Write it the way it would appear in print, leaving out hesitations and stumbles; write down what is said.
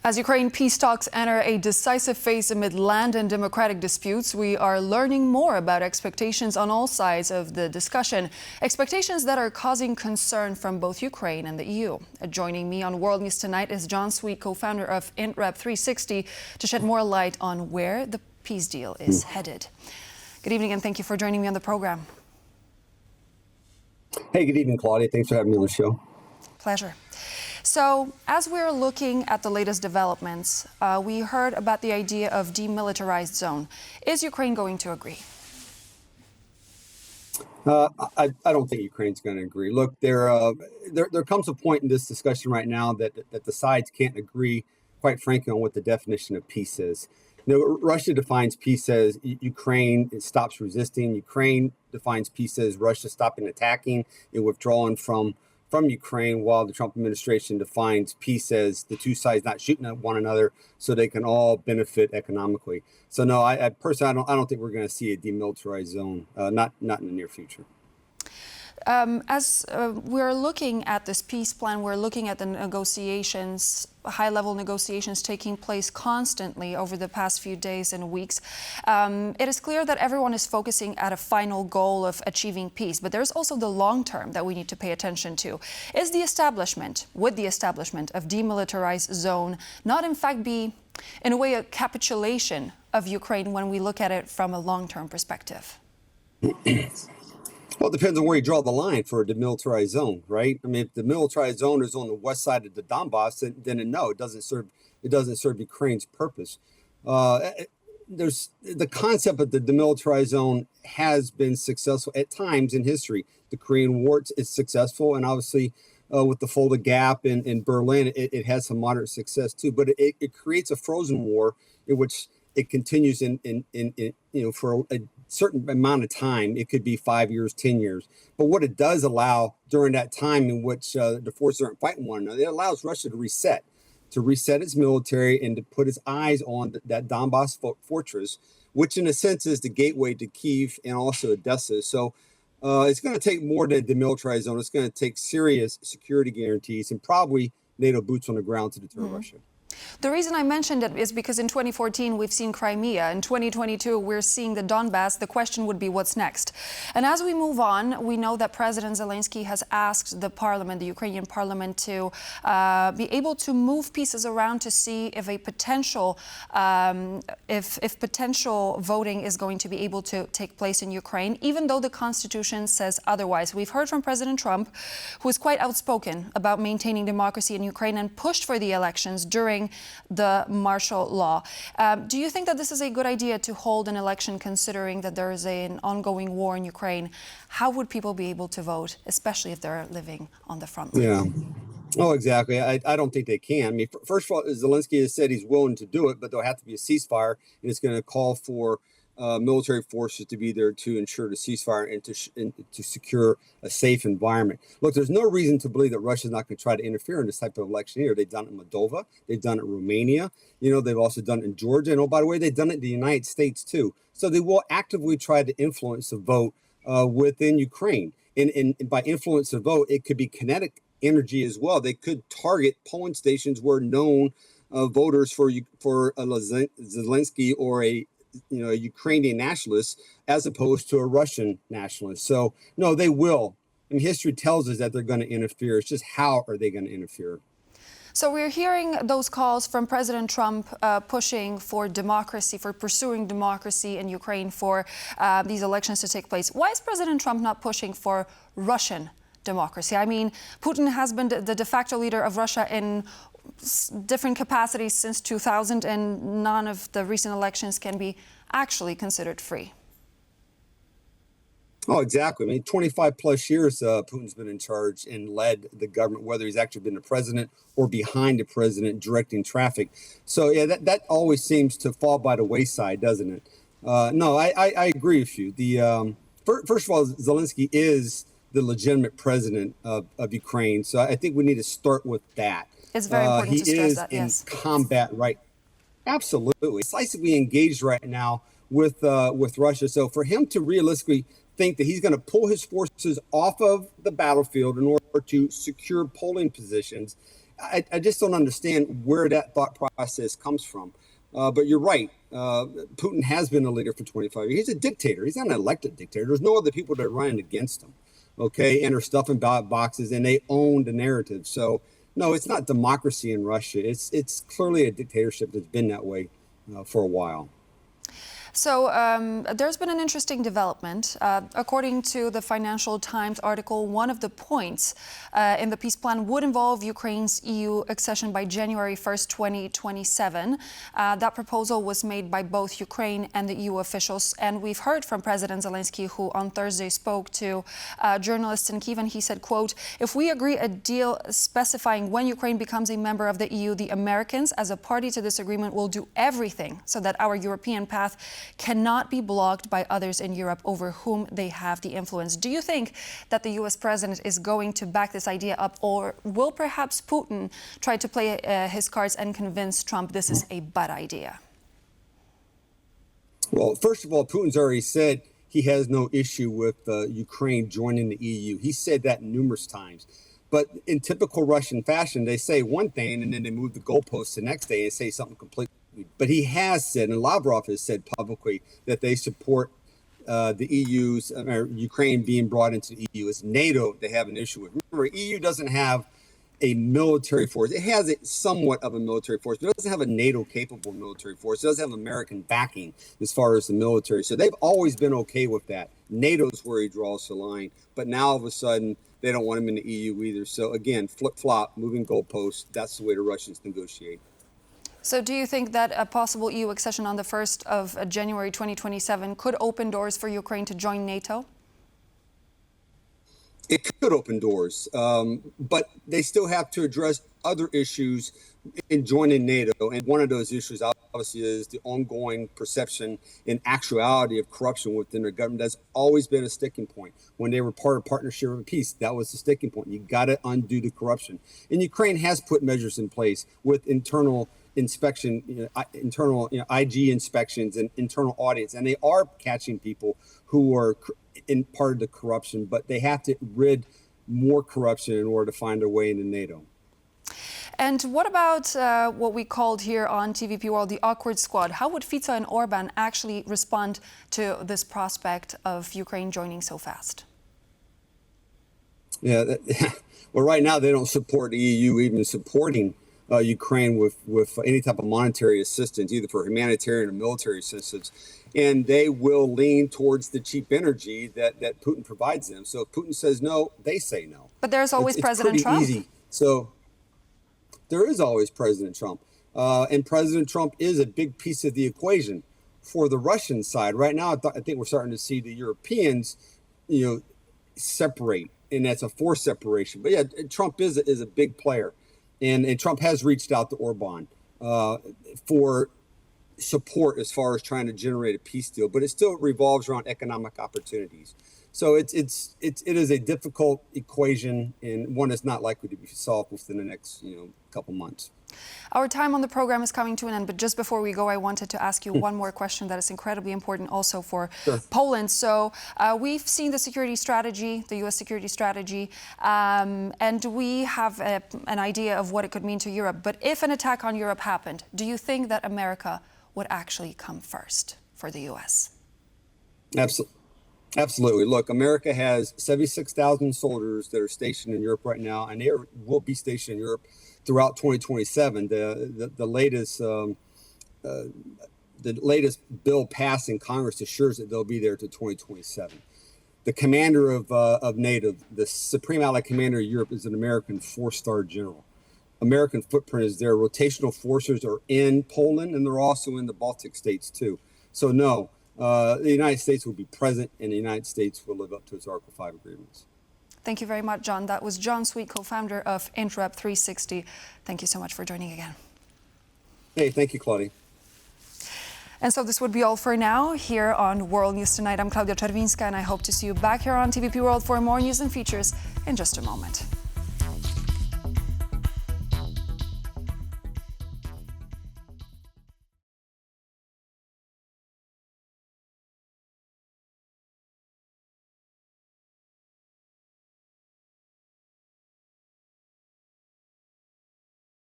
As Ukraine peace talks enter a decisive phase amid land and democratic disputes, we are learning more about expectations on all sides of the discussion. Expectations that are causing concern from both Ukraine and the EU. Joining me on World News Tonight is Jon Sweet, co-founder of IntRep 360, to shed more light on where the peace deal is headed. Good evening and thank you for joining me on the program. Hey, good evening, Klaudia. Thanks for having me on the show. Pleasure. So, as we're looking at the latest developments, we heard about the idea of demilitarized zone. Is Ukraine going to agree? I don't think Ukraine's going to agree. Look, there comes a point in this discussion right now that the sides can't agree, quite frankly, on what the definition of peace is. You know, Russia defines peace as Ukraine stops resisting. Ukraine defines peace as Russia stopping attacking and withdrawing from Ukraine, while the Trump administration defines peace as the two sides not shooting at one another so they can all benefit economically. So no, I personally, I don't think we're going to see a demilitarized zone, not in the near future. As we're looking at this peace plan, we're looking at the negotiations, high-level negotiations taking place constantly over the past few days and weeks. It is clear that everyone is focusing at a final goal of achieving peace, but there's also the long term that we need to pay attention to. Is the establishment, would the establishment of demilitarized zone not in fact be, in a way, a capitulation of Ukraine when we look at it from a long-term perspective? Well, it depends on where you draw the line for a demilitarized zone, right? I mean, if the militarized zone is on the west side of the Donbas, then no, it doesn't serve Ukraine's purpose. There's the concept of the demilitarized zone has been successful at times in history. The Korean War is successful, and obviously with the Fulda Gap in Berlin, it has some moderate success too. But it creates a frozen war in which it continues for a certain amount of time. It could be 5 years, 10 years. But what it does allow during that time in which the forces aren't fighting one another, it allows Russia to reset its military and to put its eyes on that Donbas fortress, which in a sense is the gateway to Kyiv and also Odessa. So it's going to take more than a demilitarized zone. It's going to take serious security guarantees and probably NATO boots on the ground to deter Russia. The reason I mentioned it is because in 2014 we've seen Crimea. In 2022 we're seeing the Donbas. The question would be what's next. And as we move on, we know that President Zelensky has asked the parliament, the Ukrainian parliament, to be able to move pieces around to see if a potential if potential voting is going to be able to take place in Ukraine, even though the constitution says otherwise. We've heard from President Trump, who is quite outspoken about maintaining democracy in Ukraine and pushed for the elections during the martial law. Do you think that this is a good idea to hold an election considering that there is an ongoing war in Ukraine? How would people be able to vote, especially if they're living on the front line? Yeah. Oh, exactly. I don't think they can. I mean, first of all, Zelensky has said he's willing to do it, but there'll have to be a ceasefire, and it's going to call for military forces to be there to ensure the ceasefire and to secure a safe environment. Look, there's no reason to believe that Russia's not going to try to interfere in this type of election here. They've done it in Moldova. They've done it in Romania. You know, they've also done it in Georgia. And oh, by the way, they've done it in the United States too. So they will actively try to influence the vote within Ukraine. And by influence the vote, it could be kinetic energy as well. They could target polling stations where known voters for Zelensky or a Ukrainian nationalist as opposed to a Russian nationalist. So no, they will. And history tells us that they're going to interfere. It's just how are they going to interfere? So we're hearing those calls from President Trump pushing for democracy, for pursuing democracy in Ukraine, for these elections to take place. Why is President Trump not pushing for Russian democracy? I mean, Putin has been the de facto leader of Russia in different capacities since 2000, and none of the recent elections can be actually considered free. Oh, exactly. I mean, 25 plus years Putin's been in charge and led the government, whether he's actually been the president or behind the president directing traffic. So, yeah, that always seems to fall by the wayside, doesn't it? No, I agree with you. First of all, Zelensky is the legitimate president of Ukraine. So I think we need to start with that. It's very important to stress that, yes. He is in combat, right? Absolutely. Decisively engaged right now with Russia. So for him to realistically think that he's going to pull his forces off of the battlefield in order to secure polling positions, I just don't understand where that thought process comes from. But you're right. Putin has been a leader for 25 years. He's a dictator. He's not an elected dictator. There's no other people that are running against him, okay, and are stuffing ballot boxes, and they own the narrative. So, no, it's not democracy in Russia. It's clearly a dictatorship that's been that way for a while. So there's been an interesting development. According to the Financial Times article, one of the points in the peace plan would involve Ukraine's EU accession by January 1st, 2027. That proposal was made by both Ukraine and the EU officials. And we've heard from President Zelensky, who on Thursday spoke to journalists in Kyiv, and he said, quote, "If we agree a deal specifying when Ukraine becomes a member of the EU, the Americans, as a party to this agreement, will do everything so that our European path cannot be blocked by others in Europe over whom they have the influence." Do you think that the US president is going to back this idea up, or will perhaps Putin try to play his cards and convince Trump this is a bad idea? Well, first of all, Putin's already said he has no issue with Ukraine joining the EU. He said that numerous times. But in typical Russian fashion, they say one thing and then they move the goalposts the next day and say something completely. But he has said, and Lavrov has said publicly, that they support the EU's, Ukraine being brought into the EU. It's NATO they have an issue with. Remember, EU doesn't have a military force. It has somewhat of a military force, but it doesn't have a NATO-capable military force. It doesn't have American backing as far as the military. So they've always been okay with that. NATO's where he draws the line. But now all of a sudden, they don't want him in the EU either. So again, flip-flop, moving goalposts. That's the way the Russians negotiate. So do you think that a possible EU accession on the 1st of January 2027 could open doors for Ukraine to join NATO? It could open doors, but they still have to address other issues in joining NATO. And one of those issues, obviously, is the ongoing perception and actuality of corruption within their government. That's always been a sticking point. When they were part of Partnership of Peace, that was the sticking point. You got to undo the corruption. And Ukraine has put measures in place with internal inspection, internal IG inspections and internal audits, and they are catching people who are in part of the corruption, but they have to rid more corruption in order to find a way into NATO. And what about what we called here on TVP World the awkward squad? How would Fico and Orban actually respond to this prospect of Ukraine joining so fast? Yeah, well, right now they don't support the EU even supporting Ukraine with any type of monetary assistance, either for humanitarian or military assistance. And they will lean towards the cheap energy that Putin provides them. So if Putin says no, they say no. But there's always President Trump. It's pretty easy. So there is always President Trump. And President Trump is a big piece of the equation for the Russian side. Right now, I think we're starting to see the Europeans, separate. And that's a forced separation. But yeah, Trump is a big player. And Trump has reached out to Orban for support as far as trying to generate a peace deal, but it still revolves around economic opportunities. So it is a difficult equation and one that's not likely to be solved within the next couple months. Our time on the program is coming to an end, but just before we go, I wanted to ask you one more question that is incredibly important also for Poland. So we've seen the security strategy, the U.S. security strategy, and we have an idea of what it could mean to Europe. But if an attack on Europe happened, do you think that America would actually come first for the U.S.? Absolutely. Look, America has 76,000 soldiers that are stationed in Europe right now, and they will be stationed in Europe throughout 2027. The latest bill passed in Congress assures that they'll be there to 2027. The commander of NATO, the Supreme Allied Commander of Europe, is an American four-star general. American footprint is there. Rotational forces are in Poland, and they're also in the Baltic states too. So no, the United States will be present, and the United States will live up to its Article 5 agreements. Thank you very much, Jon. That was Jon Sweet, co-founder of Interrupt 360. Thank you so much for joining again. Hey, thank you, Klaudia. And so this would be all for now here on World News Tonight. I'm Klaudia Czerwińska, and I hope to see you back here on TVP World for more news and features in just a moment.